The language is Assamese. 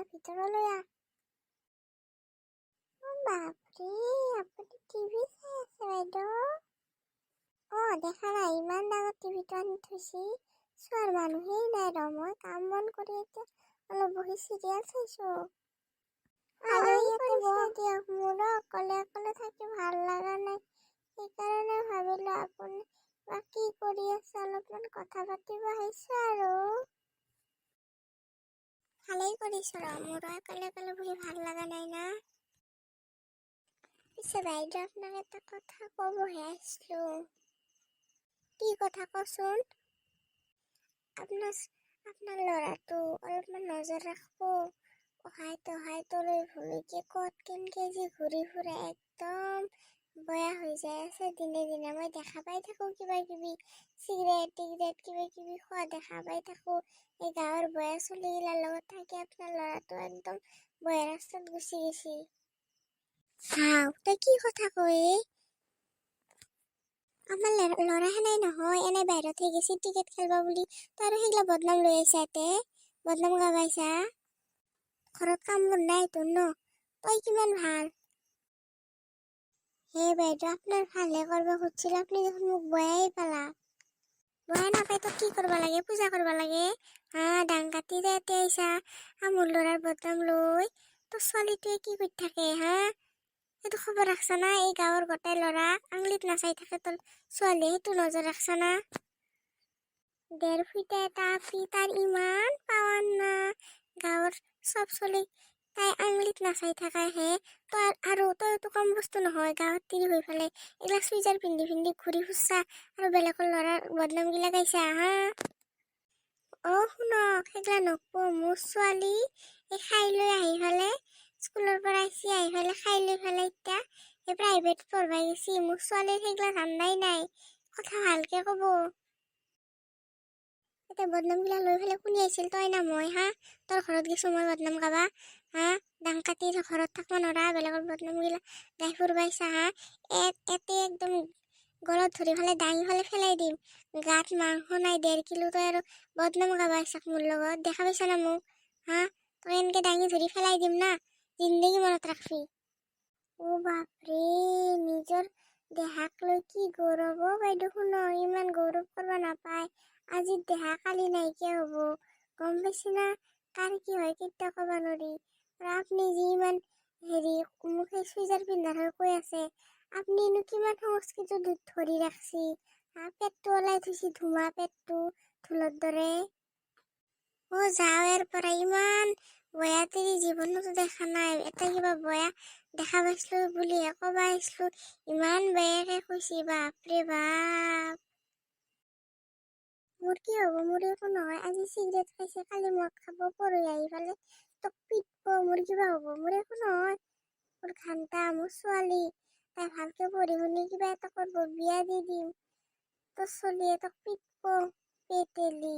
ভিতৰলৈ আহ। বাপৰে, আপুনি টিভি চাই আছে বাইদেউ? দেখা নাই ইমান ডাঙৰ টিভিটো আনি থৈছি। চোৱাৰ মানুহেই নাই ৰ, মই কাম বন কৰি এতিয়া অলপ বহি চিৰিয়েল চাইছো। ইয়াতে বহ দিয়ক, মোৰো অকলে অকলে থাকি ভাল লগা নাই, সেইকাৰণে ভাবিলো আপুনি বা কি কৰি আছে অলপমান কথা পাতিব আহিছো আৰু। ভালেই কৰিছো ৰ, মোৰো অকলে অকলে বহি ভাল লগা নাই না। পিছে বাইদেউ আপোনাক এটা কথা ক'বহে আহিছিলো। কি কথা কচোন? আপোনাৰ ল'ৰাটো অলপমান নজৰ ৰাখব। অহাই তলৈ ভূমিকে ক'ত কেনকে যি ঘূৰি ফুৰে, একদম বয়া হৈ যায় আছে দিনে দিনে। মই দেখা পাই থাকো কিবা কিবি চিগাৰেট কিবা কিবি খোৱা দেখা পাই থাকো। এই গাঁৱৰ বয়া চলিগিলাৰ লগত থাকি আপোনাৰ ল'ৰাটো একদম বয়া ৰাস্তাত গুচি গৈছি। তই কি কথা কয়? আমাৰ ল'ৰা সেনাই নহয়, এনে বাহিৰত হৈ গৈছে ক্ৰিকেট খেলবা বুলি। তই আৰু সেইগিলা বদনাম লৈ আহিছা, ইয়াতে বদনাম গাবাইছা। ঘৰত কাম বন নাই তোৰ ন? তই কিমান ভাল। হে বাইদেউ, আপোনাৰ ভালহে কৰিব খুজিছিল, আপুনি দেখোন মোক বয়াই পালা। বয়া নাপাই তই কি কৰিব লাগে? পূজা কৰিব লাগে। ডাং কাটি ইয়াতে আহিছা মোৰ ল'ৰাৰ বদনাম লৈ। তোৰ ছোৱালীটোৱে কি কৰি থাকে সেইটো খবৰ ৰাখছা না? এই গাঁৱৰ গোটাই ল'ৰা আঙুলিত নাচাই থাকে তোৰ ছোৱালী, সেইটো নজৰ ৰাখছা না? 1.5 ফুট এটা আপি, তাৰ ইমান পাৱান না, গাঁৱৰ চব চলি তাই আঙুলিত নাচাই থাকাহে। তইতো কম বস্তু নহয়, গাঁৱত তিৰি হৈ পেলাই এইগিলা চুইজাৰ পিন্ধি ঘূৰি ফুৰছা আৰু বেলেগৰ ল'ৰাৰ বদনাম গিলা গাইছা শুনক, সেইগিলা নকব। মোৰ ছোৱালী এই খাই লৈ আহি পেলাই স্কুলৰ পৰা আহি পেলাই খাই লৈ পেলাই এতিয়া এই প্ৰাইভেট পঢ়বাই গৈছি। মোৰ ছোৱালীৰ সেইগিলা ধান্দাই নাই, কথা ভালকে কব। এতিয়া বদনাম গিলা লৈ পেলাই কোনে আহিছিল, তই না মই? তোৰ ঘৰত গৈছো মই বদনাম গাবা? ডাং কাটি ঘৰত থাকবা নৰা, বেলেগৰ বদনাম গিলা গাই ফুৰবাইছা এতে একদম গলত ধৰি পেলাই দাঙি পেলাই দিম। গাত মাংস নাই 1.5 কিলো, তই আৰু বদনাম গাবাইছাক মোৰ লগত। দেখা পাইছা না মোক? তই এনেকে দাঙি ধৰি পেলাই দিম না, জিন্দগী মনত ৰাখবি। বাপৰে, নিজৰ দেহাক লৈ কি গৌৰৱ বাইদেউ। শুন, ইমান গৌৰৱ কৰিব নাপায়। আজিৰ দেহা কালি নাইকিয়া হব, গম পাইছি না? কাৰ কি হয় কেতিয়াও কব নোৱাৰি। আপুনি যি ইমান মোক সেই চুইজাৰ পিন্ধাৰ হৈ কৈ আছে, আপুনিনো কিমান সংস্কৃতি ধৰি ৰাখছি। পেটটো ওলাই থৈছি, ধুমা পেটটো ঢোলৰ দৰে। যাওঁ ইয়াৰ পৰা। ইমান বয়া তিৰি জীৱনতো দেখা নাই। এটা কিবা বয়া দেখা পাইছিলো বুলিহে কবা আহিছিলো, ইমান বেয়াকে কৈছি। বাপৰে বাপ, মোৰ কি হব? মোৰ একো নহয়। আজি চিগাৰেট খাইছে, কালি মদ খাব, পৰহি আহি পালে তোক পিটব। মোৰ কিবা হব? মোৰ একো নহয়। মোৰ ঘান্টা, মোৰ ছোৱালী, তাই ভালকে পঢ়ি শুনি কিবা এটা কৰব, বিয়া দি দিম। তোৰ চলিয়ে তোক পিটব পেটেলি।